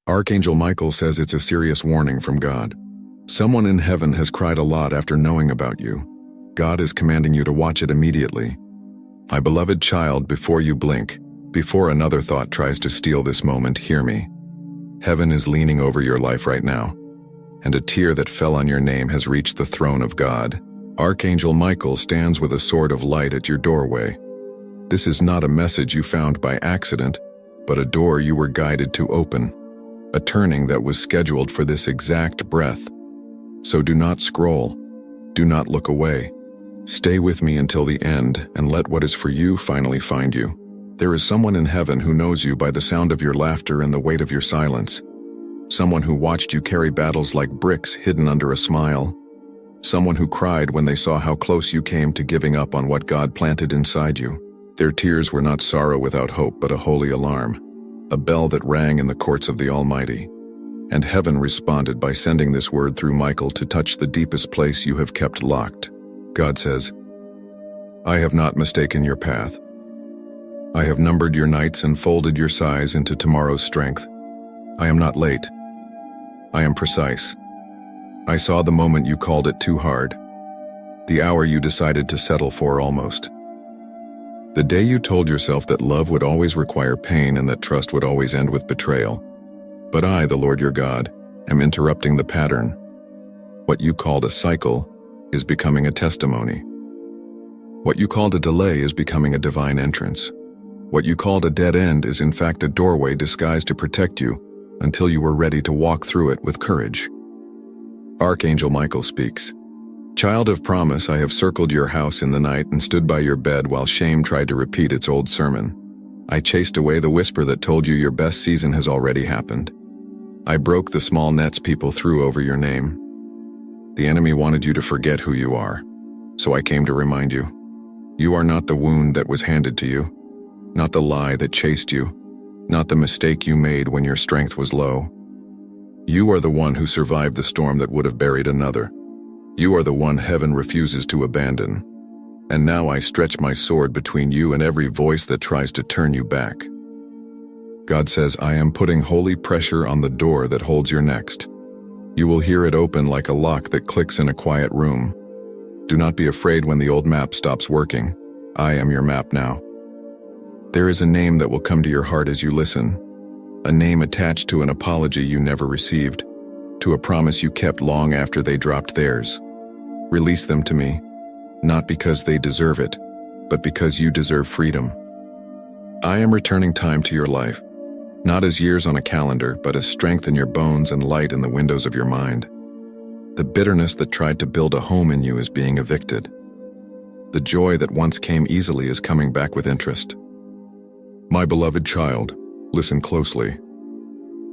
Archangel Michael says it's a serious warning from God. Someone in heaven has cried a lot after knowing about you. God is commanding you to watch it immediately. My beloved child, before you blink, before another thought tries to steal this moment, hear me. Heaven is leaning over your life right now, and a tear that fell on your name has reached the throne of God. Archangel Michael stands with a sword of light at your doorway. This is not a message you found by accident, but a door you were guided to open, a turning that was scheduled for this exact breath. So do not scroll, do not look away. Stay with me until the end and let what is for you finally find you. There is someone in heaven who knows you by the sound of your laughter and the weight of your silence. Someone who watched you carry battles like bricks hidden under a smile. Someone who cried when they saw how close you came to giving up on what God planted inside you. Their tears were not sorrow without hope, but a holy alarm, a bell that rang in the courts of the Almighty. And heaven responded by sending this word through Michael to touch the deepest place you have kept locked. God says, I have not mistaken your path. I have numbered your nights and folded your sighs into tomorrow's strength. I am not late. I am precise. I saw the moment you called it too hard, the hour you decided to settle for almost. The day you told yourself that love would always require pain and that trust would always end with betrayal. But I, the Lord your God, am interrupting the pattern. What you called a cycle is becoming a testimony. What you called a delay is becoming a divine entrance. What you called a dead end is in fact a doorway disguised to protect you until you were ready to walk through it with courage. Archangel Michael speaks. Child of promise, I have circled your house in the night and stood by your bed while shame tried to repeat its old sermon. I chased away the whisper that told you your best season has already happened. I broke the small nets people threw over your name. The enemy wanted you to forget who you are, so I came to remind you. You are not the wound that was handed to you, not the lie that chased you, not the mistake you made when your strength was low. You are the one who survived the storm that would have buried another. You are the one heaven refuses to abandon. And now I stretch my sword between you and every voice that tries to turn you back. God says, I am putting holy pressure on the door that holds your next. You will hear it open like a lock that clicks in a quiet room. Do not be afraid when the old map stops working. I am your map now. There is a name that will come to your heart as you listen, a name attached to an apology you never received, to a promise you kept long after they dropped theirs. Release them to me, not because they deserve it, but because you deserve freedom. I am returning time to your life, not as years on a calendar, but as strength in your bones and light in the windows of your mind. The bitterness that tried to build a home in you is being evicted. The joy that once came easily is coming back with interest. My beloved child, listen closely.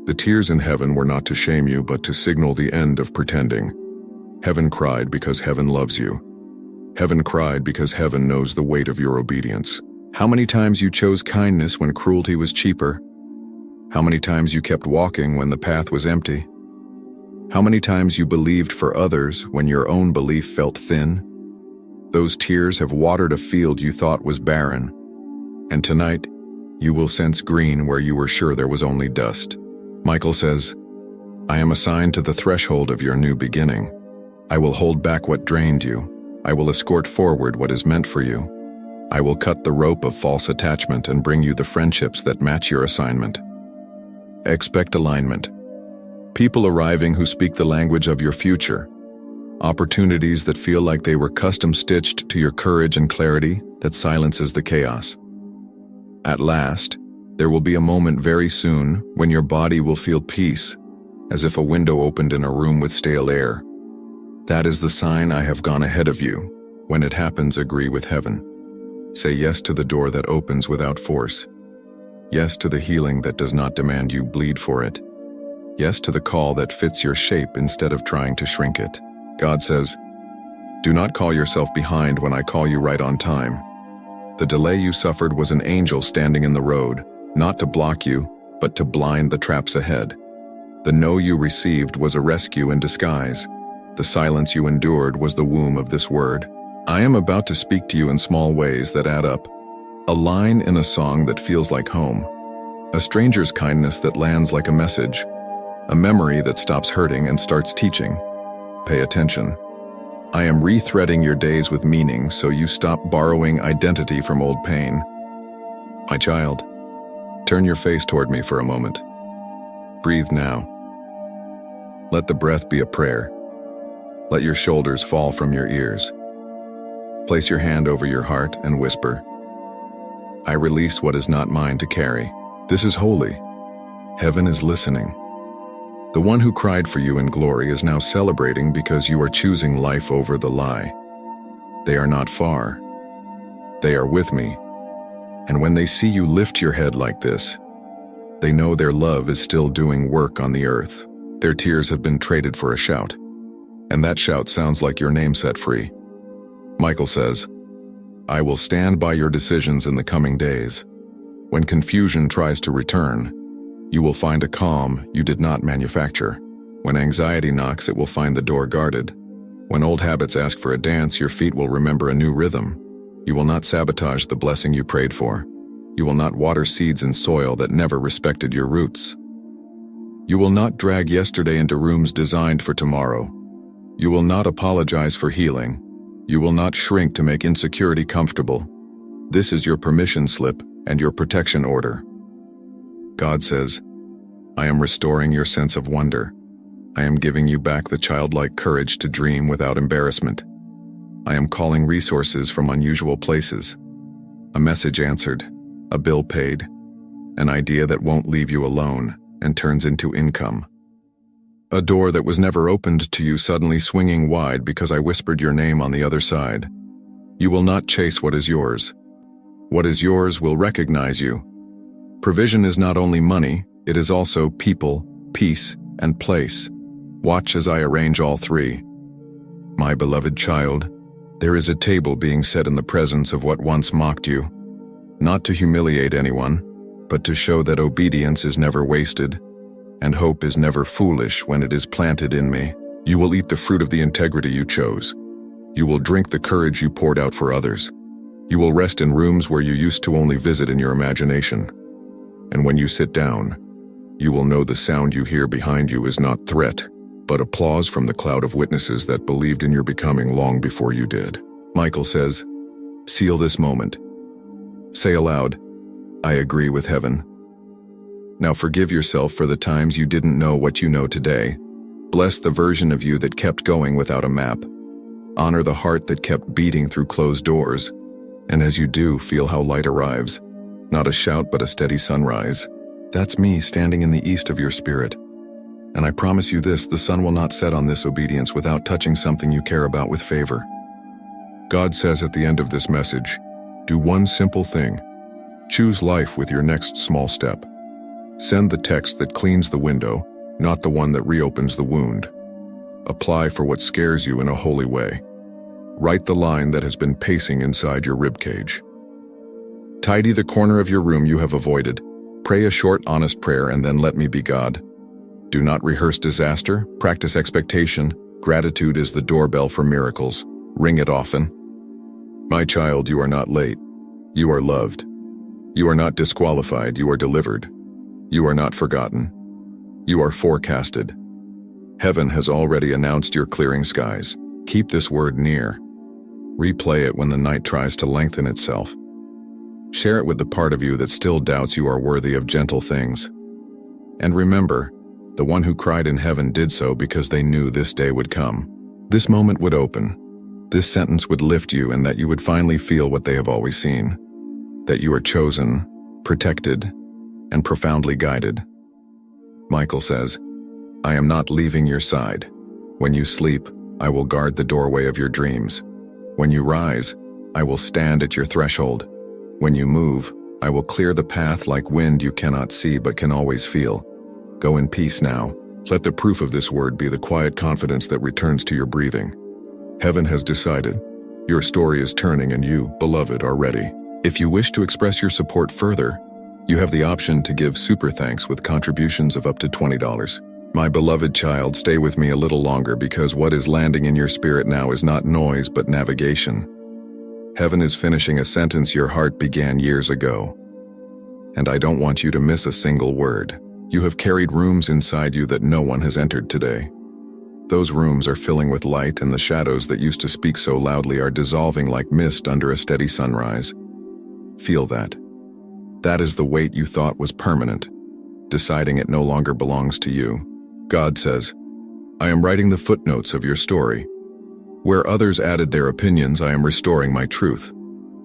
The tears in heaven were not to shame you, but to signal the end of pretending. Heaven cried because heaven loves you. Heaven cried because heaven knows the weight of your obedience. How many times you chose kindness when cruelty was cheaper? How many times you kept walking when the path was empty? How many times you believed for others when your own belief felt thin? Those tears have watered a field you thought was barren. And tonight, you will sense green where you were sure there was only dust. Michael says, I am assigned to the threshold of your new beginning. I will hold back what drained you. I will escort forward what is meant for you. I will cut the rope of false attachment and bring you the friendships that match your assignment. Expect alignment. People arriving who speak the language of your future. Opportunities that feel like they were custom-stitched to your courage and clarity that silences the chaos. At last, there will be a moment very soon when your body will feel peace, as if a window opened in a room with stale air. That is the sign I have gone ahead of you. When it happens, agree with heaven. Say yes to the door that opens without force. Yes to the healing that does not demand you bleed for it. Yes to the call that fits your shape instead of trying to shrink it. God says, do not call yourself behind when I call you right on time. The delay you suffered was an angel standing in the road, not to block you, but to blind the traps ahead. The no you received was a rescue in disguise. The silence you endured was the womb of this word. I am about to speak to you in small ways that add up. A line in a song that feels like home. A stranger's kindness that lands like a message. A memory that stops hurting and starts teaching. Pay attention. I am rethreading your days with meaning so you stop borrowing identity from old pain. My child, turn your face toward me for a moment. Breathe now. Let the breath be a prayer. Let your shoulders fall from your ears. Place your hand over your heart and whisper, I release what is not mine to carry. This is holy. Heaven is listening. The one who cried for you in glory is now celebrating because you are choosing life over the lie. They are not far. They are with me. And when they see you lift your head like this, they know their love is still doing work on the earth. Their tears have been traded for a shout. And that shout sounds like your name set free. Michael says, I will stand by your decisions in the coming days. When confusion tries to return, you will find a calm you did not manufacture. When anxiety knocks, it will find the door guarded. When old habits ask for a dance, your feet will remember a new rhythm. You will not sabotage the blessing you prayed for. You will not water seeds in soil that never respected your roots. You will not drag yesterday into rooms designed for tomorrow. You will not apologize for healing. You will not shrink to make insecurity comfortable. This is your permission slip and your protection order. God says, I am restoring your sense of wonder. I am giving you back the childlike courage to dream without embarrassment. I am calling resources from unusual places. A message answered, a bill paid, an idea that won't leave you alone and turns into income. A door that was never opened to you suddenly swinging wide because I whispered your name on the other side. You will not chase what is yours. What is yours will recognize you. Provision is not only money, it is also people, peace, and place. Watch as I arrange all three. My beloved child, there is a table being set in the presence of what once mocked you. Not to humiliate anyone, but to show that obedience is never wasted, and hope is never foolish when it is planted in me. You will eat the fruit of the integrity you chose. You will drink the courage you poured out for others. You will rest in rooms where you used to only visit in your imagination. And when you sit down, you will know the sound you hear behind you is not threat, but applause from the cloud of witnesses that believed in your becoming long before you did. Michael says, seal this moment. Say aloud, I agree with heaven. Now forgive yourself for the times you didn't know what you know today. Bless the version of you that kept going without a map. Honor the heart that kept beating through closed doors. And as you do, feel how light arrives. Not a shout, but a steady sunrise. That's me standing in the east of your spirit. And I promise you this, the sun will not set on this obedience without touching something you care about with favor. God says at the end of this message, do one simple thing. Choose life with your next small step. Send the text that cleans the window, not the one that reopens the wound. Apply for what scares you in a holy way. Write the line that has been pacing inside your ribcage. Tidy the corner of your room you have avoided. Pray a short, honest prayer and then let me be God. Do not rehearse disaster, practice expectation. Gratitude is the doorbell for miracles. Ring it often. My child, you are not late. You are loved. You are not disqualified, you are delivered. You are not forgotten. You are forecasted. Heaven has already announced your clearing skies. Keep this word near. Replay it when the night tries to lengthen itself. Share it with the part of you that still doubts you are worthy of gentle things. And remember, the one who cried in heaven did so because they knew this day would come. This moment would open. This sentence would lift you and that you would finally feel what they have always seen. That you are chosen, protected, and profoundly guided. Michael says, I am not leaving your side. When you sleep, I will guard the doorway of your dreams. When you rise, I will stand at your threshold. When you move, I will clear the path like wind you cannot see but can always feel. Go in peace now. Let the proof of this word be the quiet confidence that returns to your breathing. Heaven has decided. Your story is turning and you, beloved, are ready. If you wish to express your support further, you have the option to give super thanks with contributions of up to $20. My beloved child, stay with me a little longer because what is landing in your spirit now is not noise but navigation. Heaven is finishing a sentence your heart began years ago. And I don't want you to miss a single word. You have carried rooms inside you that no one has entered today. Those rooms are filling with light, and the shadows that used to speak so loudly are dissolving like mist under a steady sunrise. Feel that. That is the weight you thought was permanent, deciding it no longer belongs to you. God says, I am writing the footnotes of your story. Where others added their opinions, I am restoring my truth.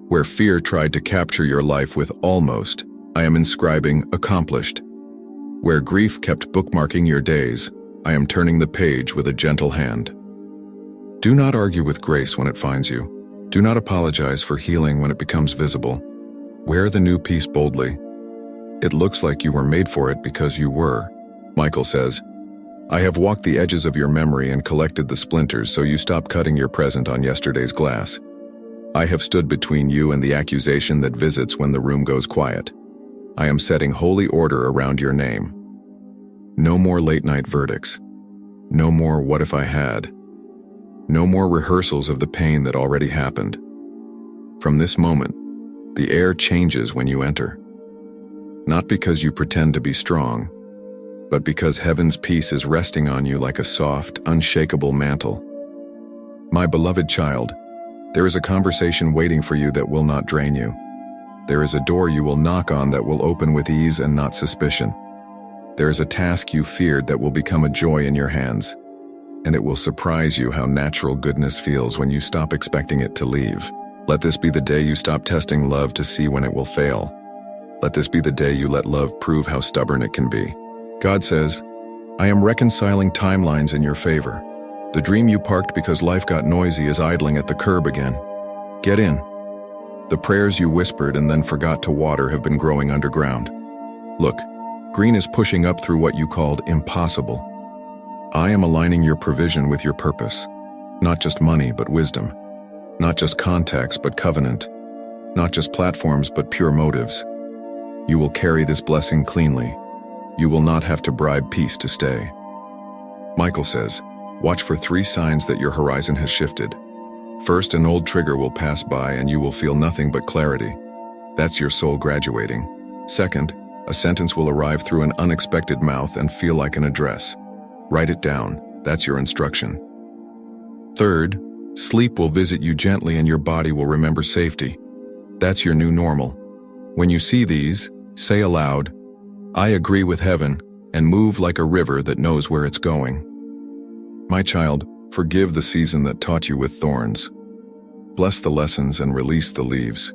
Where fear tried to capture your life with almost, I am inscribing accomplished. Where grief kept bookmarking your days, I am turning the page with a gentle hand. Do not argue with grace when it finds you. Do not apologize for healing when it becomes visible. Wear the new peace boldly. It looks like you were made for it because you were. Michael says, I have walked the edges of your memory and collected the splinters so you stop cutting your present on yesterday's glass. I have stood between you and the accusation that visits when the room goes quiet. I am setting holy order around your name. No more late-night verdicts. No more what if I had. No more rehearsals of the pain that already happened. From this moment, the air changes when you enter. Not because you pretend to be strong, but because heaven's peace is resting on you like a soft, unshakable mantle. My beloved child, there is a conversation waiting for you that will not drain you. There is a door you will knock on that will open with ease and not suspicion. There is a task you feared that will become a joy in your hands, and it will surprise you how natural goodness feels when you stop expecting it to leave. Let this be the day you stop testing love to see when it will fail. Let this be the day you let love prove how stubborn it can be. God says, I am reconciling timelines in your favor. The dream you parked because life got noisy is idling at the curb again. Get in. The prayers you whispered and then forgot to water have been growing underground. Look, green is pushing up through what you called impossible. I am aligning your provision with your purpose. Not just money, but wisdom. Not just contacts, but covenant. Not just platforms, but pure motives. You will carry this blessing cleanly. You will not have to bribe peace to stay. Michael says, watch for 3 signs that your horizon has shifted. First, an old trigger will pass by and you will feel nothing but clarity. That's your soul graduating. Second, a sentence will arrive through an unexpected mouth and feel like an address. Write it down. That's your instruction. Third, sleep will visit you gently and your body will remember safety. That's your new normal. When you see these, say aloud, I agree with heaven, and move like a river that knows where it's going. My child, forgive the season that taught you with thorns. Bless the lessons and release the leaves.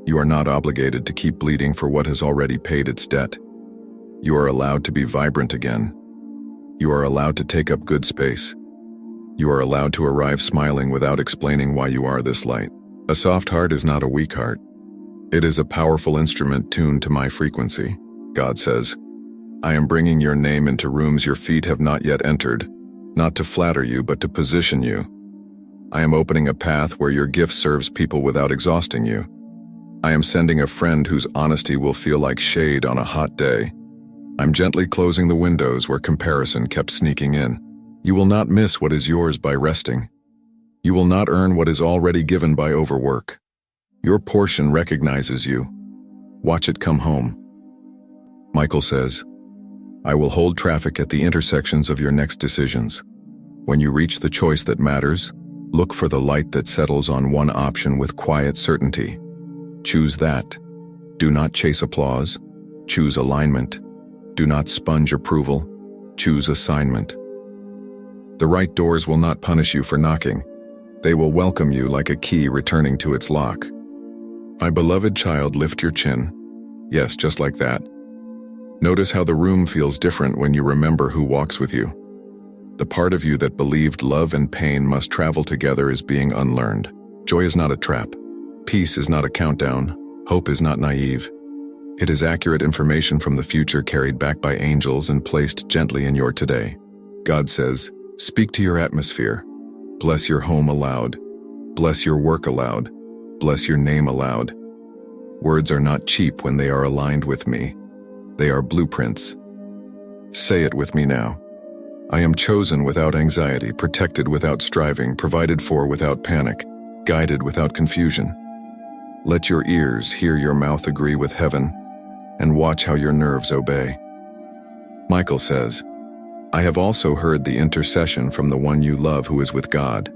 You are not obligated to keep bleeding for what has already paid its debt. You are allowed to be vibrant again. You are allowed to take up good space. You are allowed to arrive smiling without explaining why you are this light. A soft heart is not a weak heart. It is a powerful instrument tuned to my frequency. God says, I am bringing your name into rooms your feet have not yet entered, not to flatter you, but to position you. I am opening a path where your gift serves people without exhausting you. I am sending a friend whose honesty will feel like shade on a hot day. I'm gently closing the windows where comparison kept sneaking in. You will not miss what is yours by resting. You will not earn what is already given by overwork. Your portion recognizes you. Watch it come home. Michael says, I will hold traffic at the intersections of your next decisions. When you reach the choice that matters, look for the light that settles on one option with quiet certainty. Choose that. Do not chase applause. Choose alignment. Do not sponge approval. Choose assignment. The right doors will not punish you for knocking. They will welcome you like a key returning to its lock. My beloved child, lift your chin. Yes, just like that. Notice how the room feels different when you remember who walks with you. The part of you that believed love and pain must travel together is being unlearned. Joy is not a trap. Peace is not a countdown. Hope is not naive. It is accurate information from the future carried back by angels and placed gently in your today. God says, speak to your atmosphere. Bless your home aloud. Bless your work aloud. Bless your name aloud. Words are not cheap when they are aligned with me. They are blueprints. Say it with me now. I am chosen without anxiety, protected without striving, provided for without panic, guided without confusion. Let your ears hear your mouth agree with heaven, and watch how your nerves obey. Michael says, I have also heard the intercession from the one you love who is with God.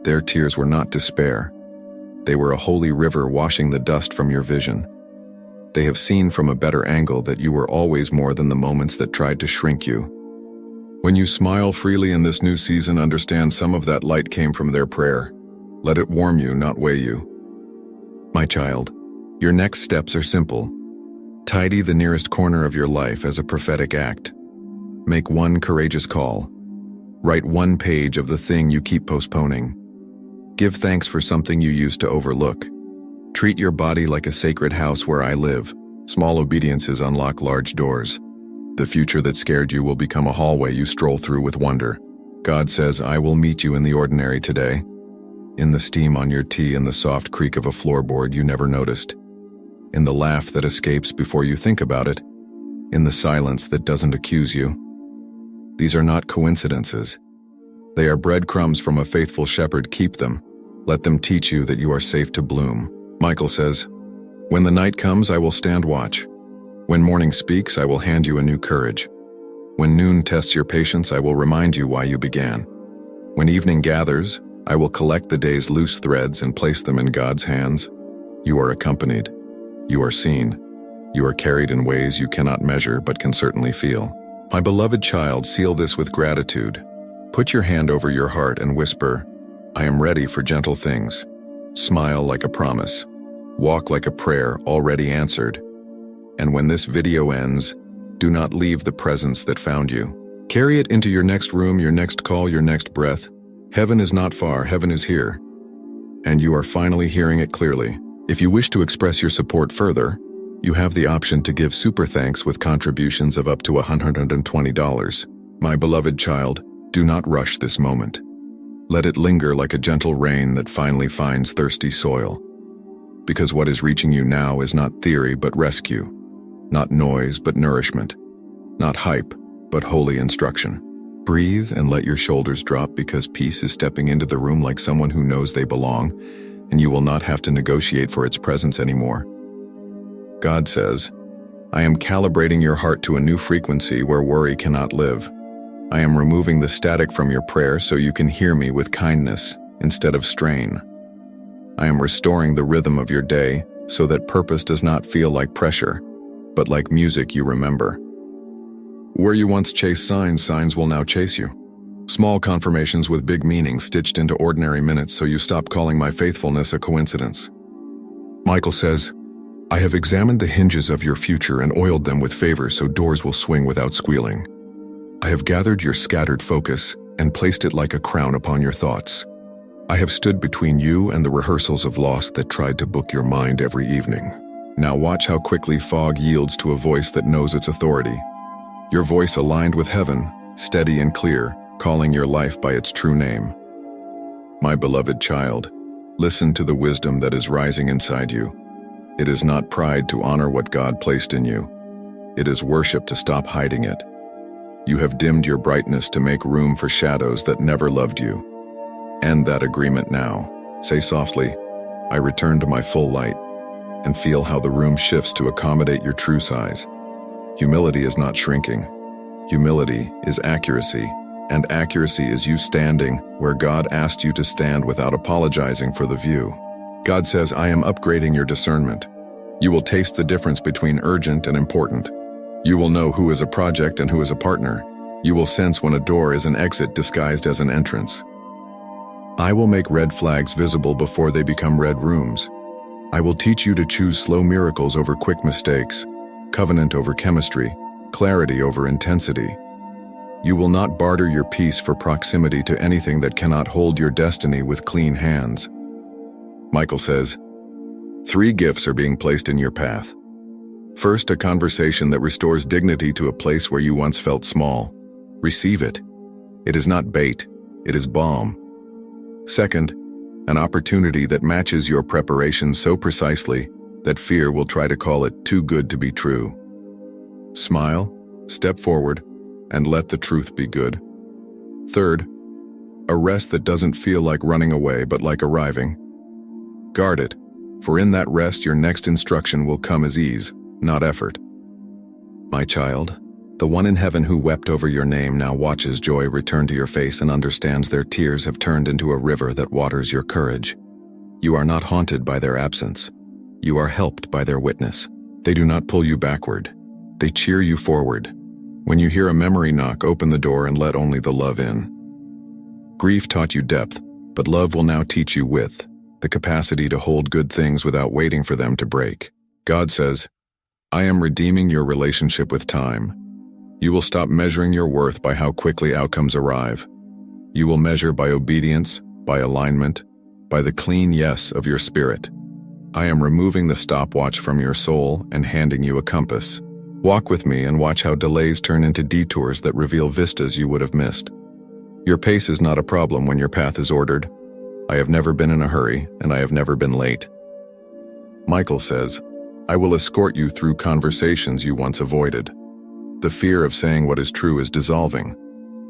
Their tears were not despair. They were a holy river washing the dust from your vision. They have seen from a better angle that you were always more than the moments that tried to shrink you. When you smile freely in this new season, understand some of that light came from their prayer. Let it warm you, not weigh you. My child, your next steps are simple. Tidy the nearest corner of your life as a prophetic act. Make one courageous call. Write one page of the thing you keep postponing. Give thanks for something you used to overlook. Treat your body like a sacred house where I live. Small obediences unlock large doors. The future that scared you will become a hallway you stroll through with wonder. God says, I will meet you in the ordinary today. In the steam on your tea and the soft creak of a floorboard you never noticed. In the laugh that escapes before you think about it. In the silence that doesn't accuse you. These are not coincidences. They are breadcrumbs from a faithful shepherd. Keep them. Let them teach you that you are safe to bloom. Michael says, when the night comes, I will stand watch. When morning speaks, I will hand you a new courage. When noon tests your patience, I will remind you why you began. When evening gathers, I will collect the day's loose threads and place them in God's hands. You are accompanied. You are seen. You are carried in ways you cannot measure but can certainly feel. My beloved child, seal this with gratitude. Put your hand over your heart and whisper, I am ready for gentle things. Smile like a promise. Walk like a prayer already answered. And when this video ends, do not leave the presence that found you. Carry it into your next room, your next call, your next breath. Heaven is not far, heaven is here. And you are finally hearing it clearly. If you wish to express your support further, you have the option to give super thanks with contributions of up to $120. My beloved child, do not rush this moment. Let it linger like a gentle rain that finally finds thirsty soil. Because what is reaching you now is not theory but rescue. Not noise but nourishment. Not hype but holy instruction. Breathe and let your shoulders drop because peace is stepping into the room like someone who knows they belong, and you will not have to negotiate for its presence anymore. God says, I am calibrating your heart to a new frequency where worry cannot live. I am removing the static from your prayer so you can hear me with kindness instead of strain. I am restoring the rhythm of your day so that purpose does not feel like pressure, but like music you remember. Where you once chased signs, signs will now chase you. Small confirmations with big meaning stitched into ordinary minutes so you stop calling my faithfulness a coincidence. Michael says, I have examined the hinges of your future and oiled them with favor so doors will swing without squealing. I have gathered your scattered focus and placed it like a crown upon your thoughts. I have stood between you and the rehearsals of loss that tried to book your mind every evening. Now watch how quickly fog yields to a voice that knows its authority. Your voice aligned with heaven, steady and clear, calling your life by its true name. My beloved child, listen to the wisdom that is rising inside you. It is not pride to honor what God placed in you. It is worship to stop hiding it. You have dimmed your brightness to make room for shadows that never loved you. End that agreement now. Say softly, I return to my full light, and feel how the room shifts to accommodate your true size. Humility is not shrinking. Humility is accuracy, and accuracy is you standing where God asked you to stand without apologizing for the view. God says, I am upgrading your discernment. You will taste the difference between urgent and important. You will know who is a project and who is a partner. You will sense when a door is an exit disguised as an entrance. I will make red flags visible before they become red rooms. I will teach you to choose slow miracles over quick mistakes, covenant over chemistry, clarity over intensity. You will not barter your peace for proximity to anything that cannot hold your destiny with clean hands. Michael says, 3 gifts are being placed in your path. First, a conversation that restores dignity to a place where you once felt small. Receive it. It is not bait, it is balm. Second, an opportunity that matches your preparation so precisely that fear will try to call it too good to be true. Smile, step forward, and let the truth be good. Third, a rest that doesn't feel like running away but like arriving. Guard it, for in that rest your next instruction will come as ease, not effort. My child, The one in heaven who wept over your name now watches joy return to your face and understands their tears have turned into a river that waters your courage. You are not haunted by their absence. You are helped by their witness. They do not pull you backward. They cheer you forward. When you hear a memory knock, open the door and let only the love in. Grief taught you depth, but love will now teach you width, the capacity to hold good things without waiting for them to break. God says, I am redeeming your relationship with time. You will stop measuring your worth by how quickly outcomes arrive. You will measure by obedience, by alignment, by the clean yes of your spirit. I am removing the stopwatch from your soul and handing you a compass. Walk with me and watch how delays turn into detours that reveal vistas you would have missed. Your pace is not a problem when your path is ordered. I have never been in a hurry, and I have never been late. Michael says, I will escort you through conversations you once avoided. The fear of saying what is true is dissolving.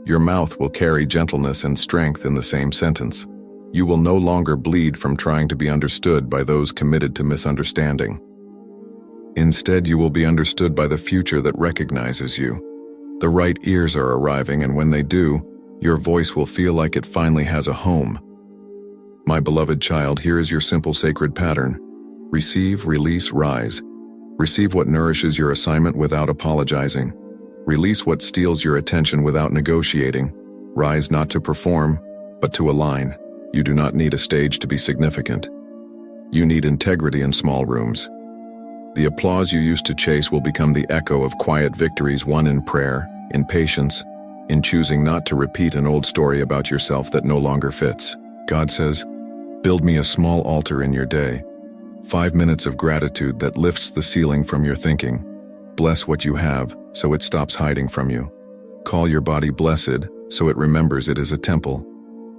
Your mouth will carry gentleness and strength in the same sentence. You will no longer bleed from trying to be understood by those committed to misunderstanding. Instead, you will be understood by the future that recognizes you. The right ears are arriving, and when they do, your voice will feel like it finally has a home. My beloved child, here is your simple sacred pattern. Receive, release, rise. Receive what nourishes your assignment without apologizing. Release what steals your attention without negotiating. Rise not to perform, but to align. You do not need a stage to be significant. You need integrity in small rooms. The applause you used to chase will become the echo of quiet victories won in prayer, in patience, in choosing not to repeat an old story about yourself that no longer fits. God says, build me a small altar in your day. 5 minutes of gratitude that lifts the ceiling from your thinking. Bless what you have, so it stops hiding from you. Call your body blessed, so it remembers it is a temple.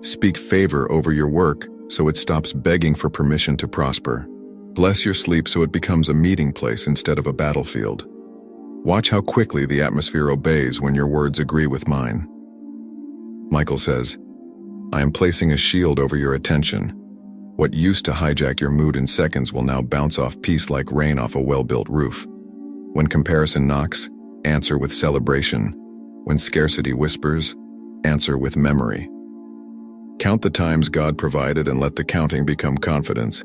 Speak favor over your work, so it stops begging for permission to prosper. Bless your sleep so it becomes a meeting place instead of a battlefield. Watch how quickly the atmosphere obeys when your words agree with mine. Michael says, I am placing a shield over your attention. What used to hijack your mood in seconds will now bounce off peace like rain off a well-built roof. When comparison knocks, answer with celebration. When scarcity whispers, answer with memory. Count the times God provided and let the counting become confidence.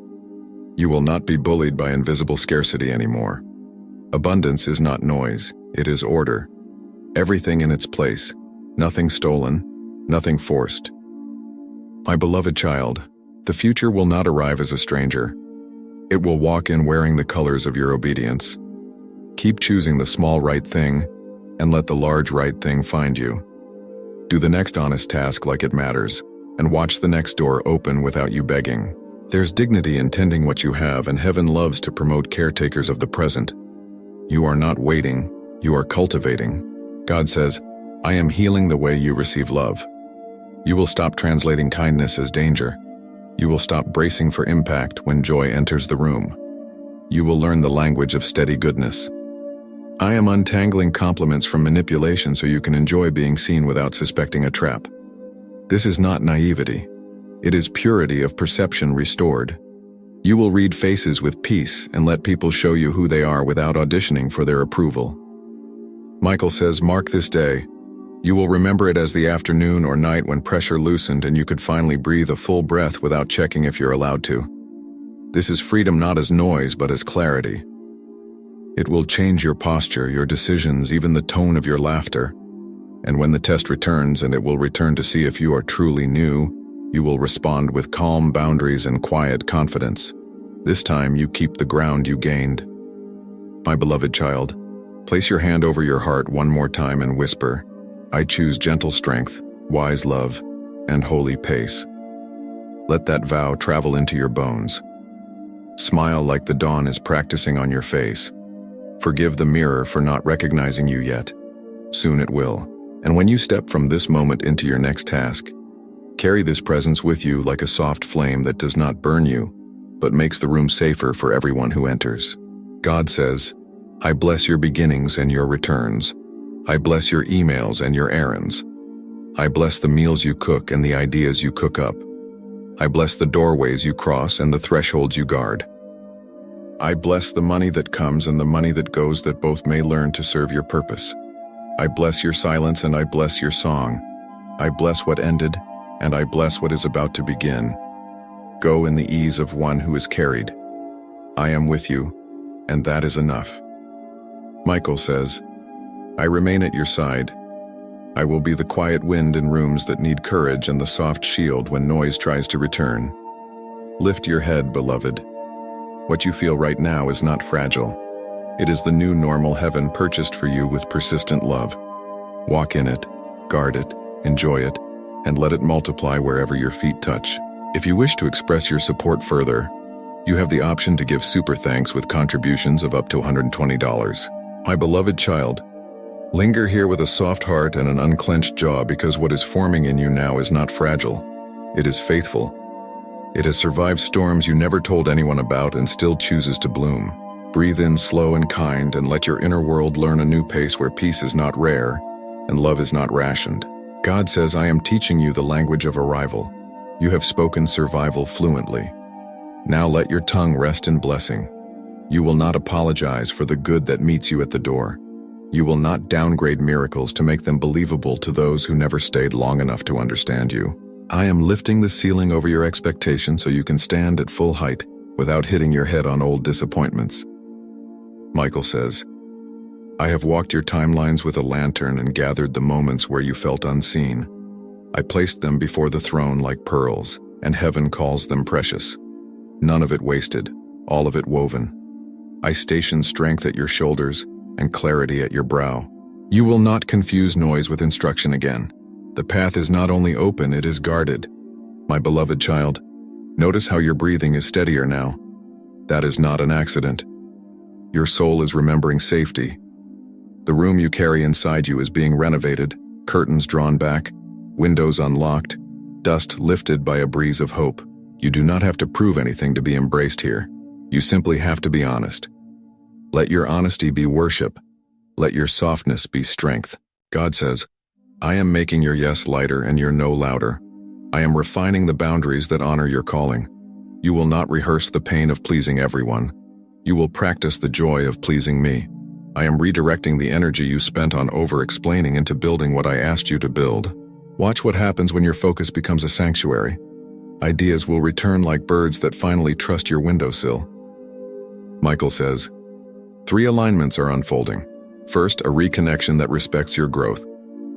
You will not be bullied by invisible scarcity anymore. Abundance is not noise, it is order. Everything in its place, nothing stolen, nothing forced. My beloved child, the future will not arrive as a stranger. It will walk in wearing the colors of your obedience. Keep choosing the small right thing, and let the large right thing find you. Do the next honest task like it matters, and watch the next door open without you begging. There's dignity in tending what you have, and heaven loves to promote caretakers of the present. You are not waiting, you are cultivating. God says, I am healing the way you receive love. You will stop translating kindness as danger. You will stop bracing for impact when joy enters the room. You will learn the language of steady goodness. I am untangling compliments from manipulation so you can enjoy being seen without suspecting a trap. This is not naivety. It is purity of perception restored. You will read faces with peace and let people show you who they are without auditioning for their approval. Michael says, mark this day. You will remember it as the afternoon or night when pressure loosened and you could finally breathe a full breath without checking if you're allowed to. This is freedom not as noise but as clarity. It will change your posture, your decisions, even the tone of your laughter. And when the test returns, and it will return to see if you are truly new, you will respond with calm boundaries and quiet confidence. This time you keep the ground you gained. My beloved child, place your hand over your heart one more time and whisper, I choose gentle strength, wise love, and holy pace. Let that vow travel into your bones. Smile like the dawn is practicing on your face. Forgive the mirror for not recognizing you yet. Soon it will. And when you step from this moment into your next task, carry this presence with you like a soft flame that does not burn you, but makes the room safer for everyone who enters. God says, I bless your beginnings and your returns. I bless your emails and your errands. I bless the meals you cook and the ideas you cook up. I bless the doorways you cross and the thresholds you guard. I bless the money that comes and the money that goes that both may learn to serve your purpose. I bless your silence and I bless your song. I bless what ended, and I bless what is about to begin. Go in the ease of one who is carried. I am with you, and that is enough. Michael says, I remain at your side. I will be the quiet wind in rooms that need courage and the soft shield when noise tries to return. Lift your head, beloved. What you feel right now is not fragile. It is the new normal heaven purchased for you with persistent love. Walk in it, guard it, enjoy it, and let it multiply wherever your feet touch. If you wish to express your support further, you have the option to give super thanks with contributions of up to $120. My beloved child, linger here with a soft heart and an unclenched jaw because what is forming in you now is not fragile. It is faithful. It has survived storms you never told anyone about and still chooses to bloom. Breathe in slow and kind and let your inner world learn a new pace where peace is not rare and love is not rationed. God says, I am teaching you the language of arrival. You have spoken survival fluently. Now let your tongue rest in blessing. You will not apologize for the good that meets you at the door. You will not downgrade miracles to make them believable to those who never stayed long enough to understand you. I am lifting the ceiling over your expectation so you can stand at full height without hitting your head on old disappointments. Michael says, I have walked your timelines with a lantern and gathered the moments where you felt unseen. I placed them before the throne like pearls, and heaven calls them precious. None of it wasted, all of it woven. I stationed strength at your shoulders and clarity at your brow. You will not confuse noise with instruction again. The path is not only open, it is guarded. My beloved child, notice how your breathing is steadier now. That is not an accident. Your soul is remembering safety. The room you carry inside you is being renovated, curtains drawn back, windows unlocked, dust lifted by a breeze of hope. You do not have to prove anything to be embraced here. You simply have to be honest. Let your honesty be worship. Let your softness be strength. God says, I am making your yes lighter and your no louder. I am refining the boundaries that honor your calling. You will not rehearse the pain of pleasing everyone. You will practice the joy of pleasing me. I am redirecting the energy you spent on over-explaining into building what I asked you to build. Watch what happens when your focus becomes a sanctuary. Ideas will return like birds that finally trust your windowsill. Michael says, 3 alignments are unfolding. First, a reconnection that respects your growth.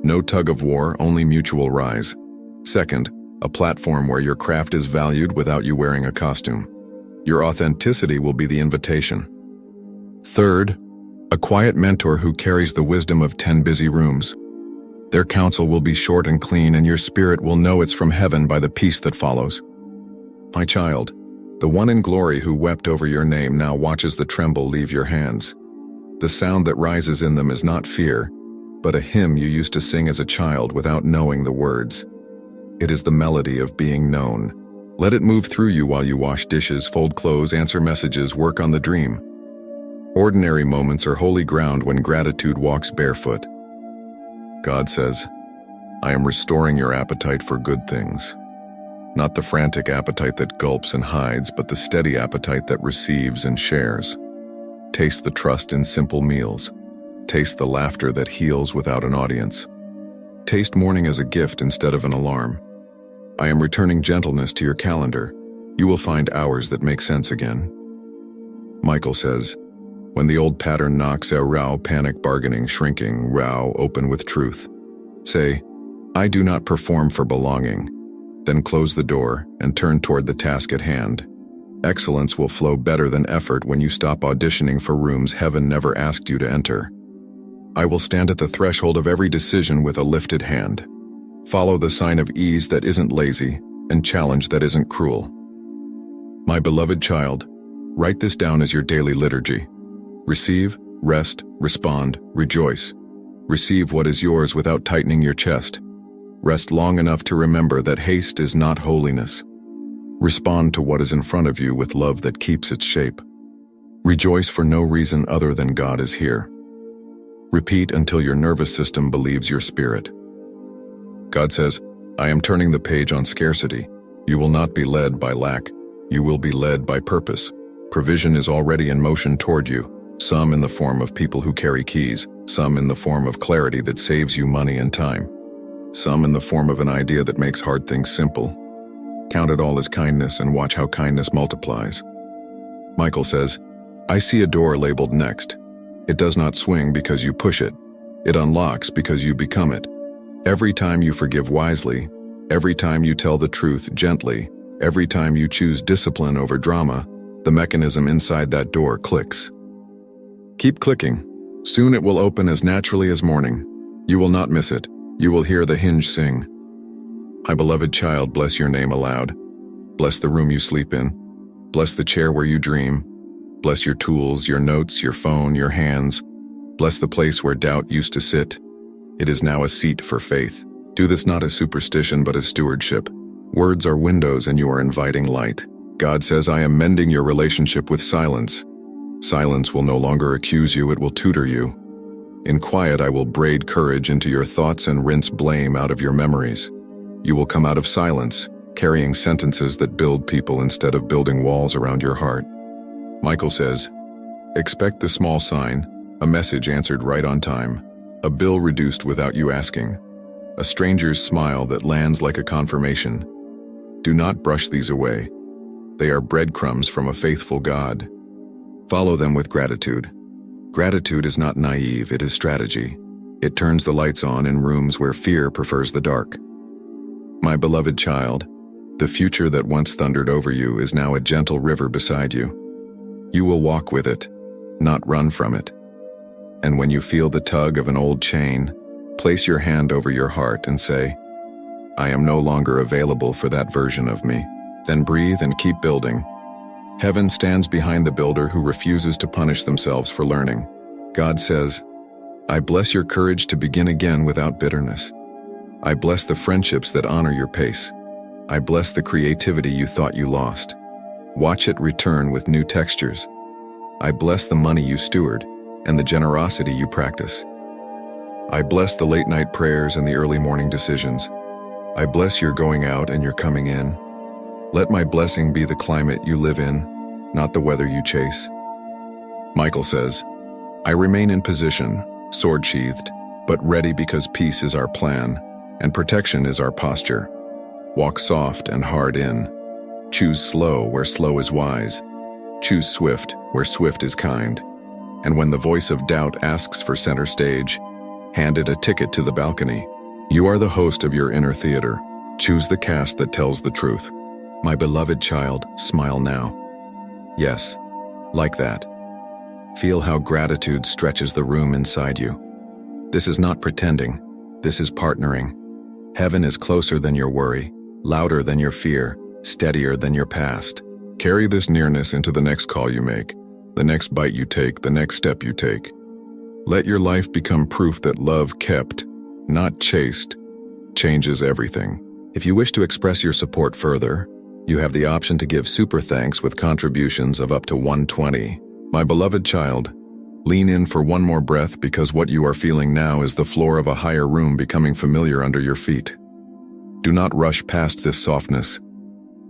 No tug of war, only mutual rise. Second, a platform where your craft is valued without you wearing a costume. Your authenticity will be the invitation. Third, a quiet mentor who carries the wisdom of 10 busy rooms. Their counsel will be short and clean, and your spirit will know it's from heaven by the peace that follows. My child, the one in glory who wept over your name now watches the tremble leave your hands. The sound that rises in them is not fear, but a hymn you used to sing as a child without knowing the words. It is the melody of being known. Let it move through you while you wash dishes, fold clothes, answer messages, work on the dream. Ordinary moments are holy ground when gratitude walks barefoot. God says, I am restoring your appetite for good things. Not the frantic appetite that gulps and hides, but the steady appetite that receives and shares. Taste the trust in simple meals. Taste the laughter that heals without an audience. Taste morning as a gift instead of an alarm. I am returning gentleness to your calendar. You will find hours that make sense again. Michael says, when the old pattern knocks, rao, panic, bargaining, shrinking, rao, open with truth. Say, I do not perform for belonging. Then close the door and turn toward the task at hand. Excellence will flow better than effort when you stop auditioning for rooms heaven never asked you to enter. I will stand at the threshold of every decision with a lifted hand. Follow the sign of ease that isn't lazy and challenge that isn't cruel. My beloved child, write this down as your daily liturgy. Receive, rest, respond, rejoice. Receive what is yours without tightening your chest. Rest long enough to remember that haste is not holiness. Respond to what is in front of you with love that keeps its shape. Rejoice for no reason other than God is here. Repeat until your nervous system believes your spirit. God says, I am turning the page on scarcity. You will not be led by lack. You will be led by purpose. Provision is already in motion toward you. Some in the form of people who carry keys, some in the form of clarity that saves you money and time, some in the form of an idea that makes hard things simple. Count it all as kindness and watch how kindness multiplies. Michael says, I see a door labeled next. It does not swing because you push it. It unlocks because you become it. Every time you forgive wisely, every time you tell the truth gently, every time you choose discipline over drama, the mechanism inside that door clicks. Keep clicking. Soon it will open as naturally as morning. You will not miss it. You will hear the hinge sing. My beloved child, bless your name aloud. Bless the room you sleep in. Bless the chair where you dream. Bless your tools, your notes, your phone, your hands. Bless the place where doubt used to sit. It is now a seat for faith. Do this not as superstition but as stewardship. Words are windows and you are inviting light. God says, I am mending your relationship with silence. Silence will no longer accuse you, it will tutor you. In quiet, I will braid courage into your thoughts and rinse blame out of your memories. You will come out of silence, carrying sentences that build people instead of building walls around your heart. Michael says, expect the small sign, a message answered right on time, a bill reduced without you asking, a stranger's smile that lands like a confirmation. Do not brush these away. They are breadcrumbs from a faithful God. Follow them with gratitude. Gratitude is not naive, it is strategy. It turns the lights on in rooms where fear prefers the dark. My beloved child, the future that once thundered over you is now a gentle river beside you. You will walk with it, not run from it. And when you feel the tug of an old chain, place your hand over your heart and say, I am no longer available for that version of me. Then breathe and keep building. Heaven stands behind the builder who refuses to punish themselves for learning. God says, I bless your courage to begin again without bitterness. I bless the friendships that honor your pace. I bless the creativity you thought you lost. Watch it return with new textures. I bless the money you steward and the generosity you practice. I bless the late night prayers and the early morning decisions. I bless your going out and your coming in. Let my blessing be the climate you live in, not the weather you chase. Michael says, I remain in position, sword sheathed, but ready because peace is our plan and protection is our posture. Walk soft and hard in. Choose slow where slow is wise. Choose swift where swift is kind. And when the voice of doubt asks for center stage, hand it a ticket to the balcony. You are the host of your inner theater. Choose the cast that tells the truth. My beloved child, smile now. Yes, like that. Feel how gratitude stretches the room inside you. This is not pretending. This is partnering. Heaven is closer than your worry, louder than your fear, steadier than your past. Carry this nearness into the next call you make, the next bite you take, the next step you take. Let your life become proof that love kept, not chased, changes everything. If you wish to express your support further, you have the option to give super thanks with contributions of up to $120. My beloved child, lean in for one more breath because what you are feeling now is the floor of a higher room becoming familiar under your feet. Do not rush past this softness.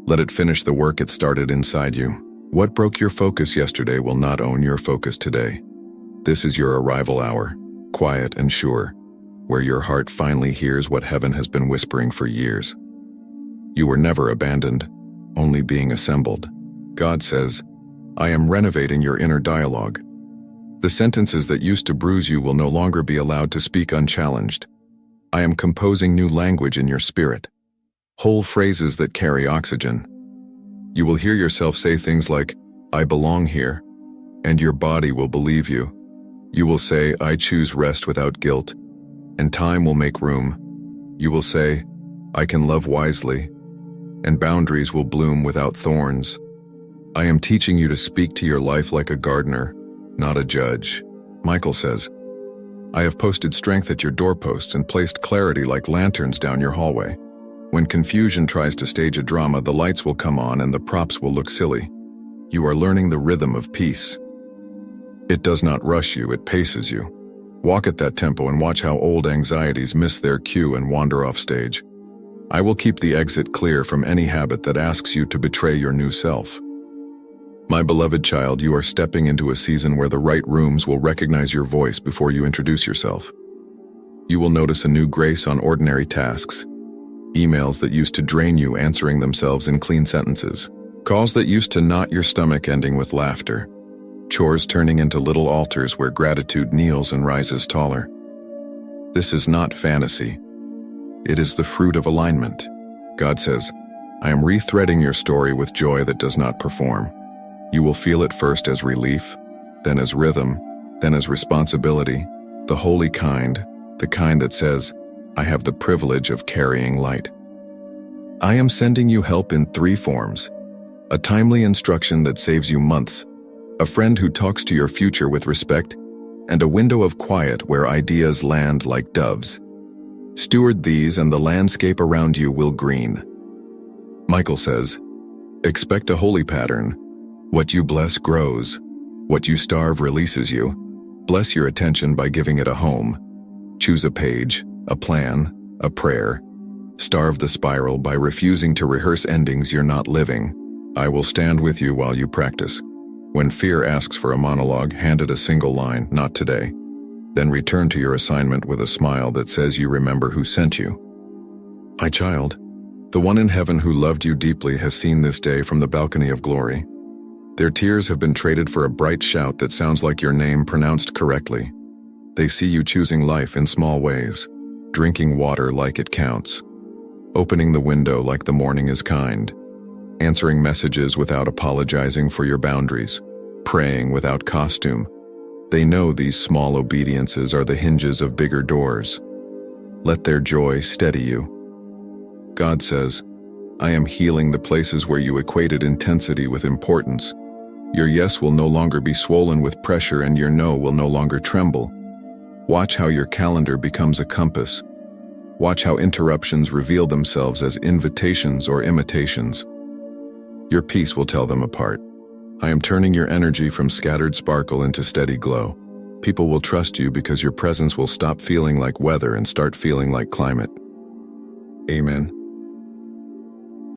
Let it finish the work it started inside you. What broke your focus yesterday will not own your focus today. This is your arrival hour, quiet and sure, where your heart finally hears what heaven has been whispering for years. You were never abandoned, only being assembled. God says, I am renovating your inner dialogue. The sentences that used to bruise you will no longer be allowed to speak unchallenged. I am composing new language in your spirit, whole phrases that carry oxygen. You will hear yourself say things like, I belong here, and your body will believe you. You will say, I choose rest without guilt, and time will make room. You will say, I can love wisely, and boundaries will bloom without thorns. I am teaching you to speak to your life like a gardener, not a judge. Michael says, I have posted strength at your doorposts and placed clarity like lanterns down your hallway. When confusion tries to stage a drama, the lights will come on and the props will look silly. You are learning the rhythm of peace. It does not rush you, it paces you. Walk at that tempo and watch how old anxieties miss their cue and wander off stage. I will keep the exit clear from any habit that asks you to betray your new self. My beloved child, you are stepping into a season where the right rooms will recognize your voice before you introduce yourself. You will notice a new grace on ordinary tasks. Emails that used to drain you answering themselves in clean sentences. Calls that used to knot your stomach ending with laughter. Chores turning into little altars where gratitude kneels and rises taller. This is not fantasy. It is the fruit of alignment. God says, I am rethreading your story with joy that does not perform. You will feel it first as relief, then as rhythm, then as responsibility, the holy kind, the kind that says, I have the privilege of carrying light. I am sending you help in 3 forms. A timely instruction that saves you months, a friend who talks to your future with respect, and a window of quiet where ideas land like doves. Steward these and the landscape around you will green. Michael says, expect a holy pattern. What you bless grows. What you starve releases you. Bless your attention by giving it a home. Choose a page, a plan, a prayer. Starve the spiral by refusing to rehearse endings you're not living. I will stand with you while you practice. When fear asks for a monologue, hand it a single line, not today. Then return to your assignment with a smile that says you remember who sent you. My child, the one in heaven who loved you deeply has seen this day from the balcony of glory. Their tears have been traded for a bright shout that sounds like your name pronounced correctly. They see you choosing life in small ways, drinking water like it counts, opening the window like the morning is kind, answering messages without apologizing for your boundaries, praying without costume. They know these small obediences are the hinges of bigger doors. Let their joy steady you. God says, I am healing the places where you equated intensity with importance. Your yes will no longer be swollen with pressure and your no will no longer tremble. Watch how your calendar becomes a compass. Watch how interruptions reveal themselves as invitations or imitations. Your peace will tell them apart. I am turning your energy from scattered sparkle into steady glow. People will trust you because your presence will stop feeling like weather and start feeling like climate. Amen.